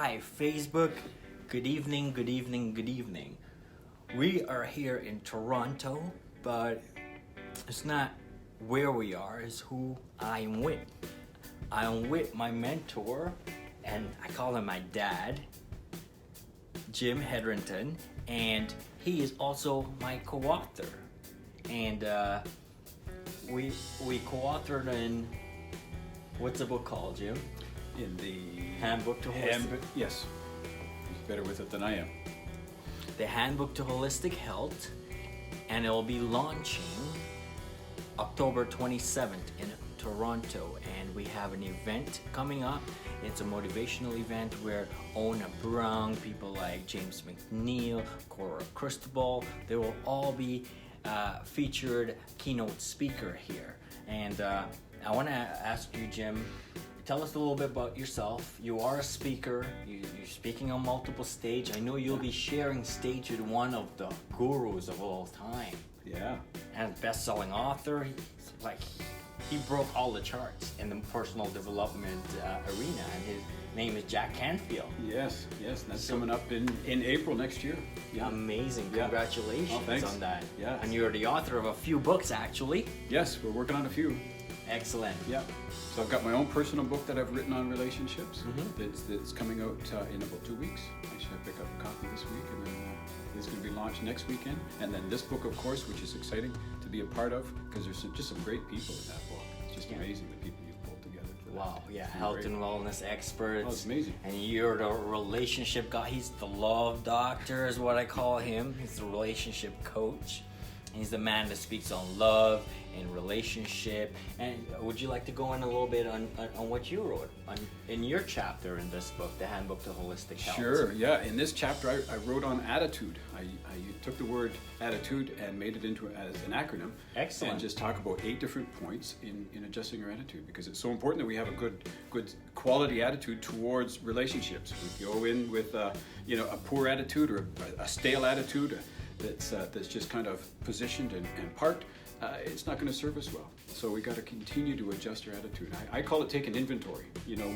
Hi, Facebook. Good evening, good evening, good evening. We are here in Toronto, but it's not where we are, it's who I am with. I am with my mentor, and I call him my dad, Jim Hetherington, and he is also my co-author. And we co-authored in, what's the book called, Jim? In the Handbook to Holistic. Yes, he's better with it than I am. The Handbook to Holistic Health, and it will be launching October 27th in Toronto, and we have an event coming up. It's a motivational event where Ona Brown, people like James McNeil, Cora Cristobal, they will all be featured keynote speaker here. And I want to ask you, Jim, tell us a little bit about yourself. You are a speaker. You're speaking on multiple stages. I know you'll be sharing stage with one of the gurus of all time. Yeah. And best-selling author. He broke all the charts in the personal development arena, and his name is Jack Canfield. Yes. That's coming up in April next year. Yeah. Amazing. Yeah. Congratulations on that. Yeah. And you're the author of a few books, actually. Yes, we're working on a few. Excellent. Yeah. So I've got my own personal book that I've written on relationships. That's coming out in about 2 weeks. I should pick up a copy this week, and then it's going to be launched next weekend. And then this book, of course, which is exciting to be a part of, because there's just some great people in that book. It's just amazing the people you've pulled together. Wow, yeah, health and wellness experts. Oh, it's amazing. And you're the relationship guy. He's the love doctor is what I call him. He's the relationship coach. He's the man that speaks on love and relationship. And would you like to go in a little bit on what you wrote in your chapter in this book, The Handbook to Holistic Health? Sure, yeah. In this chapter, I wrote on attitude. I took the word attitude and made it into as an acronym. Excellent. And just talk about 8 different points in adjusting your attitude, because it's so important that we have a good quality attitude towards relationships. We go in with a poor attitude or a stale attitude that's just kind of positioned and parked. It's not going to serve us well. So we got to continue to adjust our attitude. I call it taking inventory.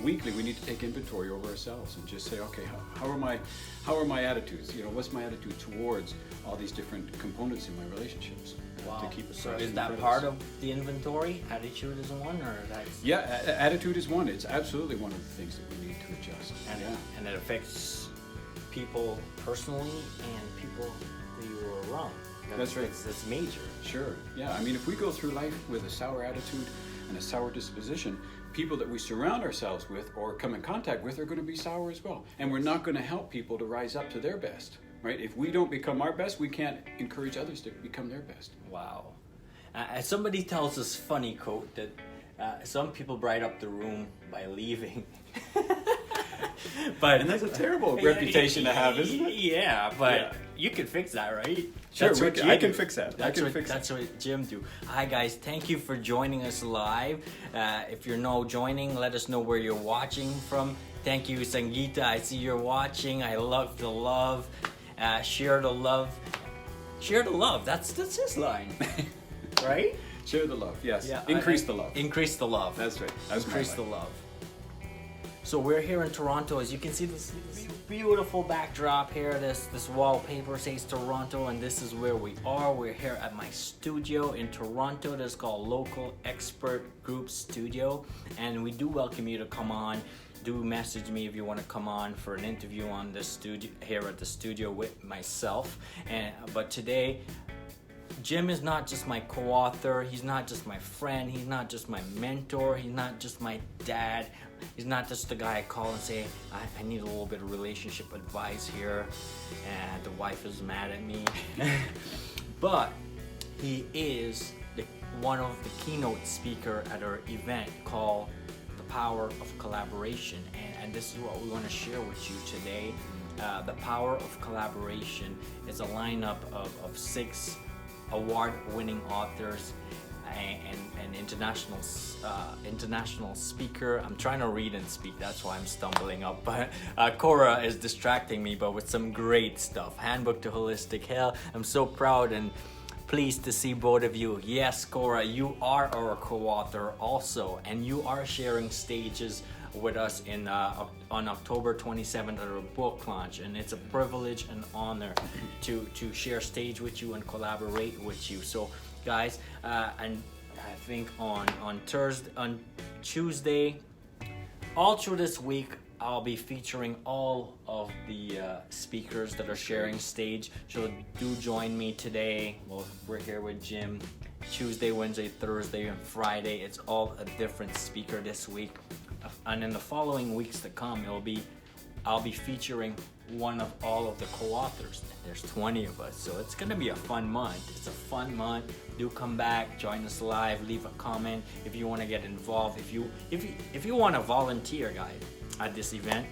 Weekly we need to take inventory over ourselves and just say, okay, how are my attitudes? What's my attitude towards all these different components in my relationships? Wow. To keep us so is that part of the inventory? Attitude is one, or that's? Yeah, attitude is one. It's absolutely one of the things that we need to adjust. And it affects people personally and people that you were around. That's right. That's major. Sure. Yeah. I mean, if we go through life with a sour attitude and a sour disposition, people that we surround ourselves with or come in contact with are going to be sour as well. And we're not going to help people to rise up to their best, right? If we don't become our best, we can't encourage others to become their best. Wow. Somebody tells this funny quote that some people bright up the room by leaving. And that's a terrible reputation to have, isn't it? Yeah, but you can fix that, right? Sure, I can fix that. That's what Jim do. Hi guys, thank you for joining us live. If you're now joining, let us know where you're watching from. Thank you, Sangeeta. I see you're watching. I love the love. Share the love. Share the love. That's his line, right? Share the love. Yes. Yeah, increase the love. Increase the love. That's right. Increase the love. So we're here in Toronto. As you can see, this beautiful backdrop here. This wallpaper says Toronto, and this is where we are. We're here at my studio in Toronto. That's called Local Expert Group Studio, and we do welcome you to come on. Do message me if you want to come on for an interview on the studio here at the studio with myself. But today, Jim is not just my co-author. He's not just my friend. He's not just my mentor. He's not just my dad. He's not just the guy I call and say, I need a little bit of relationship advice here, and the wife is mad at me. But he is one of the keynote speaker at our event called The Power of Collaboration. And this is what we want to share with you today. The Power of Collaboration is a lineup of 6 award-winning authors and international speaker. I'm trying to read and speak, that's why I'm stumbling up. But Cora is distracting me, but with some great stuff. Handbook to Holistic Health. I'm so proud and pleased to see both of you. Yes, Cora, you are our co-author also, and you are sharing stages with us on October 27th at our book launch, and it's a privilege and honor to share stage with you and collaborate with you. So guys, and I think on Tuesday, all through this week, I'll be featuring all of the speakers that are sharing stage. So do join me today. Well, we're here with Jim. Tuesday, Wednesday, Thursday, and Friday. It's all a different speaker this week. And in the following weeks to come, I'll be featuring one of all of the co-authors. There's 20 of us, so it's gonna be a fun month. It's a fun month. Do come back, join us live, leave a comment if you want to get involved. If you want to volunteer, guys, at this event,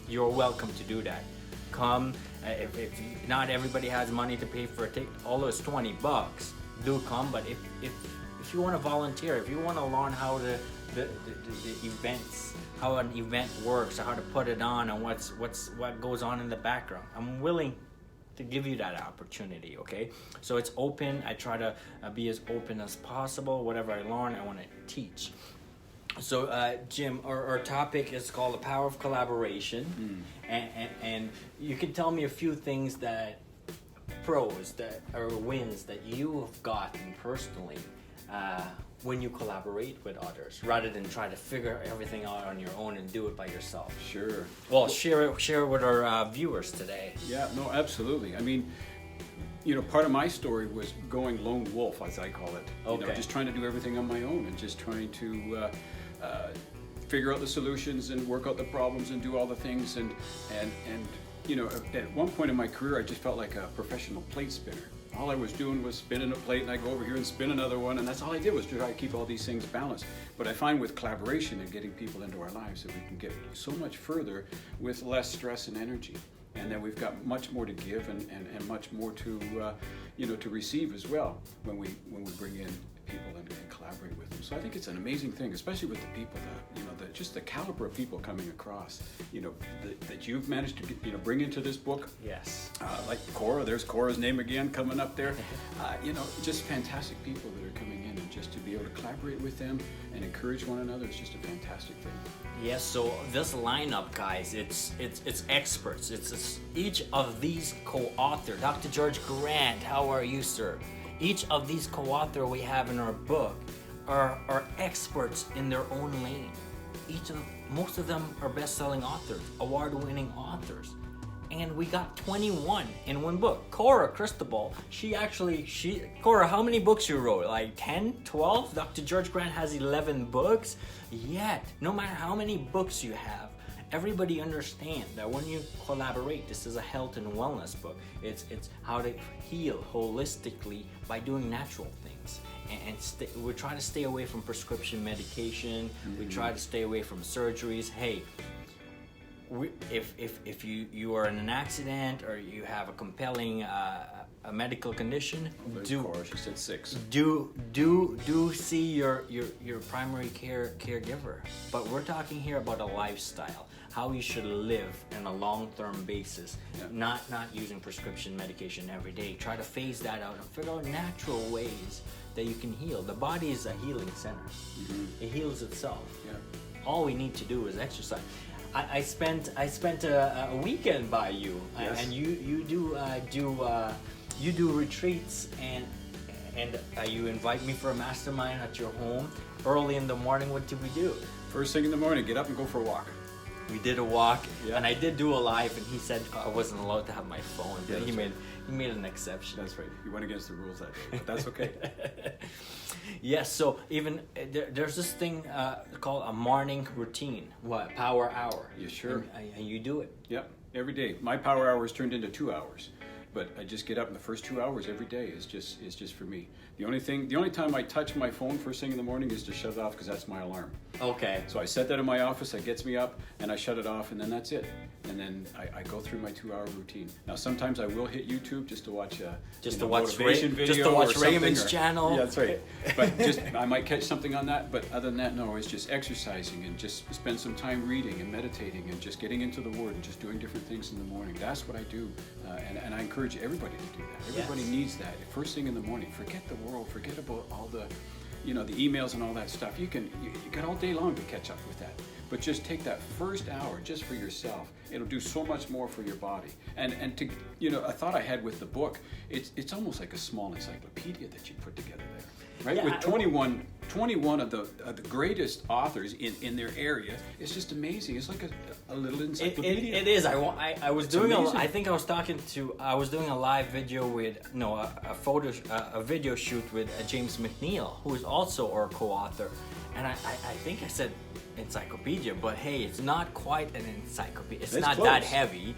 you're welcome to do that. Come. If not everybody has money to pay for a ticket, although it's $20, do come. But if you want to volunteer, if you want to learn how the events, how an event works, how to put it on, and what goes on in the background, I'm willing to give you that opportunity. Okay, so it's open. I try to be as open as possible. Whatever I learn, I want to teach. So Jim, our topic is called the power of collaboration, and you can tell me a few things that pros that or wins that you have gotten personally when you collaborate with others, rather than try to figure everything out on your own and do it by yourself. Sure. Well, share it with our viewers today. Yeah, no, absolutely. I mean, part of my story was going lone wolf, as I call it. Okay. Just trying to do everything on my own and just trying to figure out the solutions and work out the problems and do all the things. And at one point in my career, I just felt like a professional plate spinner. All I was doing was spinning a plate, and I go over here and spin another one, and that's all I did was try to keep all these things balanced. But I find with collaboration and getting people into our lives that we can get so much further with less stress and energy. And then we've got much more to give and much more to to receive as well when we bring in people and collaborate with them. So I think it's an amazing thing, especially with the people that just the caliber of people coming across, that you've managed to bring into this book. Yes. Like Cora, there's Cora's name again coming up there. Just fantastic people that are coming in, and just to be able to collaborate with them and encourage one another is just a fantastic thing. Yes, so this lineup, guys, it's experts. It's each of these co-authors. Dr. George Grant, how are you, sir? Each of these co-authors we have in our book are experts in their own lane. Most of them are best-selling authors, award-winning authors. And we got 21 in one book. Cora Cristobal, Cora, how many books you wrote? Like 10, 12? Dr. George Grant has 11 books. Yet, no matter how many books you have, everybody understands that when you collaborate, this is a health and wellness book. It's how to heal holistically by doing natural things. And we try to stay away from prescription medication. Mm-hmm. We try to stay away from surgeries. Hey, if you are in an accident or you have a compelling a medical condition, Cora, she said 6. Do see your primary caregiver. But we're talking here about a lifestyle, how you should live on a long-term basis, not using prescription medication every day. Try to phase that out and figure out natural ways that you can heal. The body is a healing center. Mm-hmm. It heals itself. Yeah. All we need to do is exercise. I spent a weekend by you, yes. And you do retreats and you invite me for a mastermind at your home early in the morning. What did we do? First thing in the morning, get up and go for a walk. We did a walk, and I did do a live, and he said I wasn't allowed to have my phone, but he made an exception. That's right. He went against the rules that day, but that's okay. Yes, so even there's this thing called a morning routine. What? Power hour. Yeah, sure. And you do it. Yep, every day. My power hour is turned into 2 hours, but I just get up in the first 2 hours every day. Is just for me. The only time I touch my phone first thing in the morning is to shut it off, because that's my alarm. Okay. So I set that in my office. That gets me up, and I shut it off, and then that's it. And then I go through my 2 hour routine. Now sometimes I will hit YouTube just to watch motivation video, just to watch or Raymond's channel. Yeah, that's right. But I might catch something on that. But other than that, no, it's just exercising and just spend some time reading and meditating and just getting into the Word and just doing different things in the morning. That's what I do, and I encourage everybody to do that. Everybody needs that first thing in the morning. Forget the world. Forget about all the the emails and all that stuff. You got all day long to catch up with that. but just take that first hour just for yourself. It'll do so much more for your body. And to, you know, a thought I had with the book, it's almost like a small encyclopedia that you put together there, right? Yeah, With 21 of the greatest authors in their area. It's just amazing. It's like a little encyclopedia. It is. I was doing amazing. I think I was doing a live video with a video shoot with James McNeil, who is also our co-author, and I think I said encyclopedia, but hey, it's not quite an encyclopedia. It's not close. that heavy,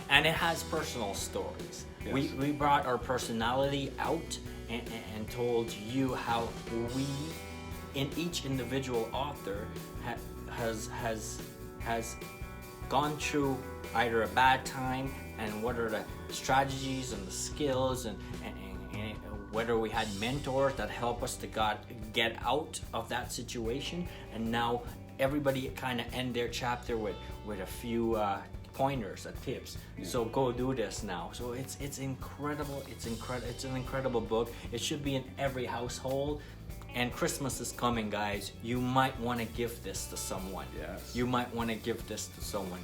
and it has personal stories. Yes. We brought our personality out and told you how we, in each individual author, has gone through either a bad time, and what are the strategies and the skills and whether we had mentors that help us to get out of that situation. And now everybody kind of end their chapter with a few pointers and tips. Yeah. So go do this now. So it's incredible. It's an incredible book. It should be in every household. And Christmas is coming, guys. You might want to give this to someone. Yes. You might want to give this to someone.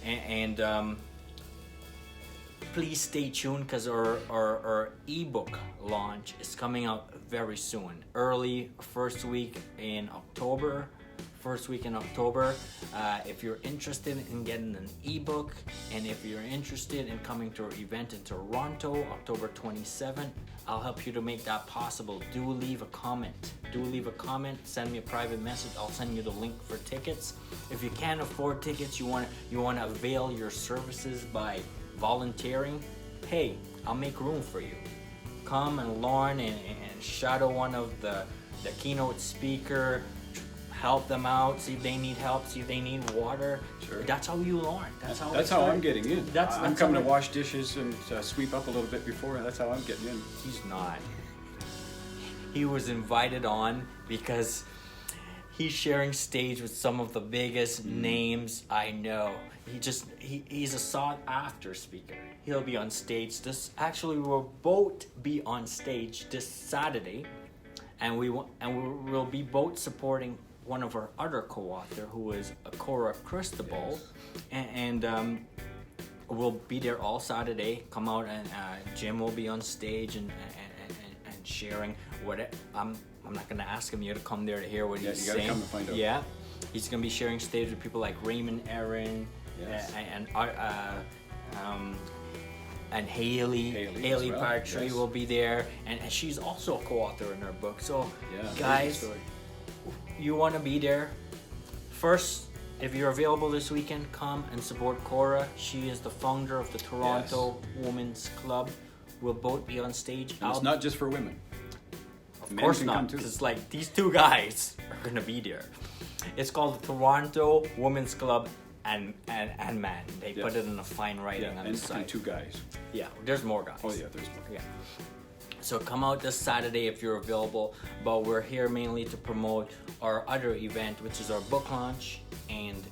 And please stay tuned, because our ebook launch is coming out very soon. Early first week in October. If you're interested in getting an ebook, and if you're interested in coming to our event in Toronto, October 27th, I'll help you to make that possible. Do leave a comment. Send me a private message. I'll send you the link for tickets. If you can't afford tickets, you want to avail your services by volunteering, hey, I'll make room for you. Come and learn and shadow one of the keynote speaker. Help them out, see if they need help, see if they need water. Sure. That's how you learn. That's how I'm getting in. I'm coming to how wash dishes and sweep up a little bit before, and that's how I'm getting in. He's not. He was invited on because he's sharing stage with some of the biggest names I know. He's a sought after speaker. He'll be on stage we'll both be on stage this Saturday, and we'll be both supporting one of our other co-author, who is Cora Cristobal. Yes. And we'll be there all Saturday. Come out, and Jim will be on stage and sharing what I'm not gonna ask him. You gotta come there to hear what he's saying. You gotta come and find out. Yeah, he's gonna be sharing stage with people like Raymond Harrall, yes. and Haley well. Partry Yes. will be there, and she's also a co-author in her book. So, Yeah, guys, you want to be there. First, if you're available this weekend, come and support Cora. She is the founder of the Toronto Women's Club. We'll both be on stage. And it's not just for women. Of Men course can not, come too. because like these two guys are gonna be there. It's called the Toronto Women's Club and man. They put it in a fine writing on the side. And two guys. Yeah, there's more guys. Oh yeah, there's more. Yeah. So come out this Saturday if you're available. But we're here mainly to promote our other event, which is our book launch and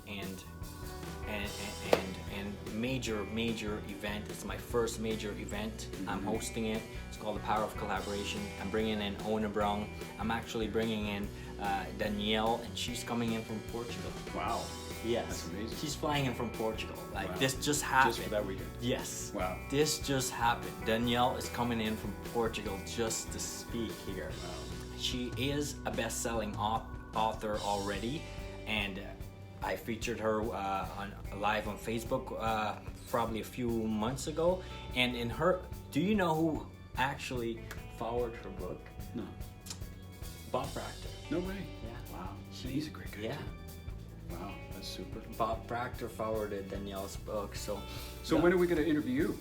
major event. It's my first major event. Mm-hmm. I'm hosting it. It's called The Power of Collaboration. I'm bringing in Ona Brown. I'm actually bringing in Danielle, and she's coming in from Portugal. Wow. Yes. That's amazing. She's flying in from Portugal. Like, wow. This just happened. Just for that weekend. Yes. Wow. This just happened. Danielle is coming in from Portugal just to speak here. Wow. She is a best-selling author already, and I featured her live on Facebook probably a few months ago. And in her, do you know who actually forwarded her book? No. Bob Proctor. No way. Yeah. Wow. He's a great guy. Yeah. Too. Wow, that's super. Bob Proctor forwarded Danielle's book. So when are we going to interview you?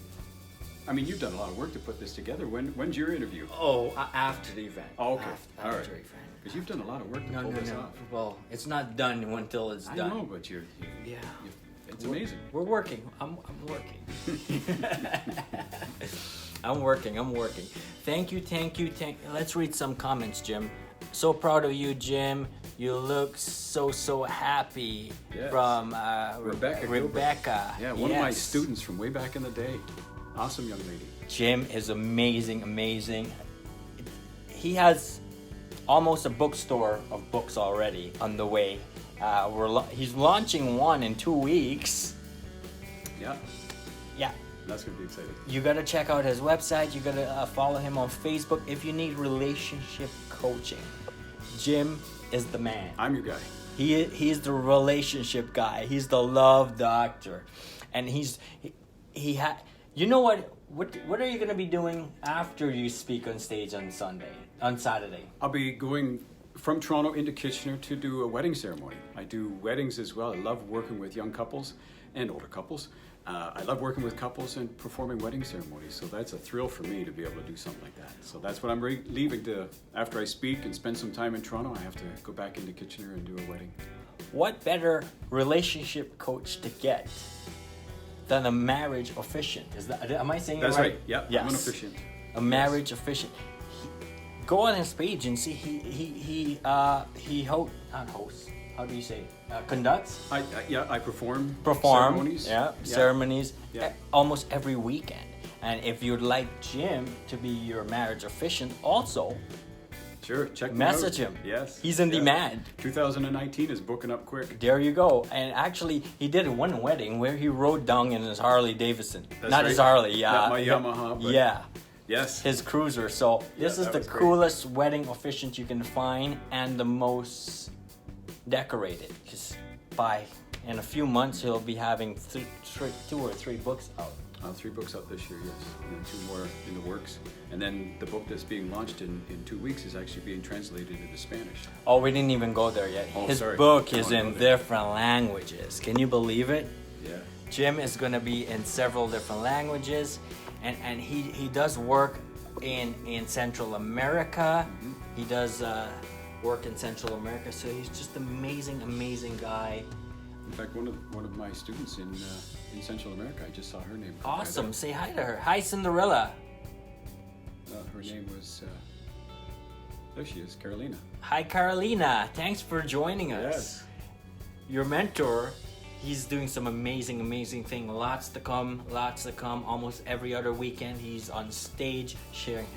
I mean, you've done a lot of work to put this together. When's your interview? Oh, after the event. Oh, okay. After All right. the event. Because you've done a lot of work to pull this off. Well, it's not done until it's done. I know, but Yeah. it's amazing. We're working. I'm working. I'm working. Thank you. Let's read some comments, Jim. So proud of you, Jim. You look so happy. Yes. From Rebecca. Yeah, one of my students from way back in the day. Awesome young lady. Jim is amazing. He has almost a bookstore of books already on the way, He's launching one in 2 weeks. Yeah, Yeah. that's gonna be exciting. You gotta check out his website. You gotta follow him on Facebook if you need relationship coaching. Jim is the man. I'm your guy. He's the relationship guy. He's the love doctor, and you know what? What are you gonna be doing after you speak on stage on Saturday? I'll be going from Toronto into Kitchener to do a wedding ceremony. I do weddings as well. I love working with young couples and older couples. I love working with couples and performing wedding ceremonies. So that's a thrill for me to be able to do something like that. So that's what I'm leaving to, after I speak and spend some time in Toronto, I have to go back into Kitchener and do a wedding. What better relationship coach to get than a marriage officiant? Am I saying That's it right? right. Yeah, Yes. I'm an officiant. A marriage officiant. Go on his page and see how do you say conducts I perform ceremonies ceremonies. Yeah. almost every weekend. And if you'd like Jim to be your marriage officiant also, Sure, check me message out. him. Yes. He's in demand. 2019 is booking up quick. There you go. And actually he did one wedding where he rode down in his Harley Davidson. That's Not right. his Harley, Not my Yamaha, but yeah. yes. His cruiser. So this is that the was great. coolest wedding officiant you can find and the most decorated. Because in a few months he'll be having 2 or 3 books out. 3 books out this year, yes. And then 2 more in the works. And then the book that's being launched in 2 weeks is actually being translated into Spanish. Oh, we didn't even go there yet. Oh, His sorry. book I is wanna in go there. different languages. Can you believe it? Yeah. Jim is going to be in several different languages, and he does work in Central America. Mm-hmm. He does work in Central America, so he's just amazing guy. In fact, one of my students in Central America, I just saw her name. Awesome. Say hi to her. Hi, Cinderella. Her name was, there she is, Carolina. Hi, Carolina. Thanks for joining us. Yes. Your mentor, he's doing some amazing thing. Lots to come. Almost every other weekend, he's on stage sharing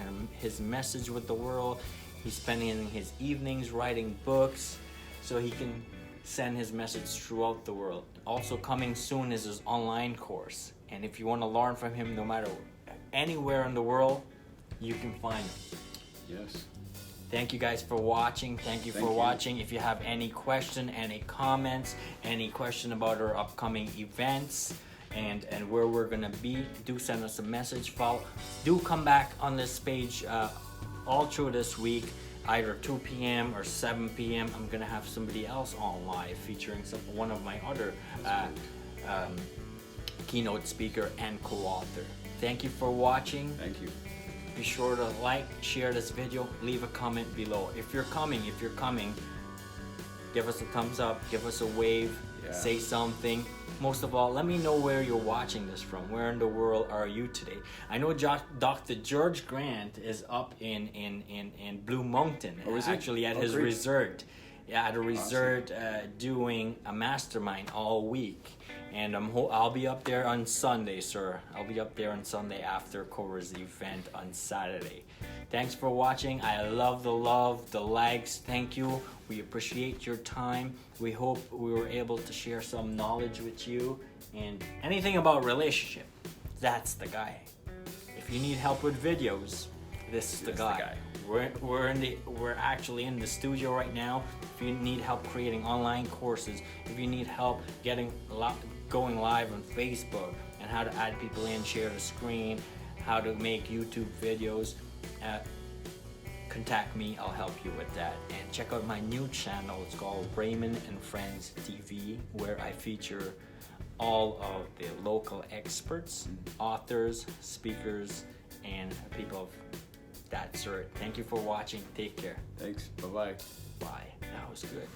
his message with the world. He's spending his evenings writing books so he can send his message throughout the world. Also coming soon is his online course. And if you want to learn from him, no matter anywhere in the world, you can find him. Yes. Thank you guys for watching. Thank you for watching. If you have any question, any comments, any question about our upcoming events and where we're gonna be, do send us a message. Do come back on this page all through this week, either 2 p.m. or 7 p.m. I'm gonna have somebody else on live featuring one of my other keynote speaker and co-author. Thank you for watching. Thank you. Be sure to like, share this video, leave a comment below. If you're coming, give us a thumbs up, give us a wave, say something. Most of all, let me know where you're watching this from. Where in the world are you today? I know Dr. George Grant is up in Blue Mountain, Oh, is he? actually at Oh, his great. resort. Yeah, at a resort doing a mastermind all week. And I'll be up there on Sunday, sir. I'll be up there on Sunday after Cora's event on Saturday. Thanks for watching. I love the likes. Thank you. We appreciate your time. We hope we were able to share some knowledge with you. And anything about relationship, that's the guy. If you need help with videos, this is the guy. We're actually in the studio right now. If you need help creating online courses, if you need help going live on Facebook and how to add people in, share the screen, how to make YouTube videos, contact me. I'll help you with that. And check out my new channel. It's called Raymond and Friends TV, where I feature all of the local experts, authors, speakers, and people of that sort. Thank you for watching. Take care. Thanks. Bye-bye. Bye. That was good.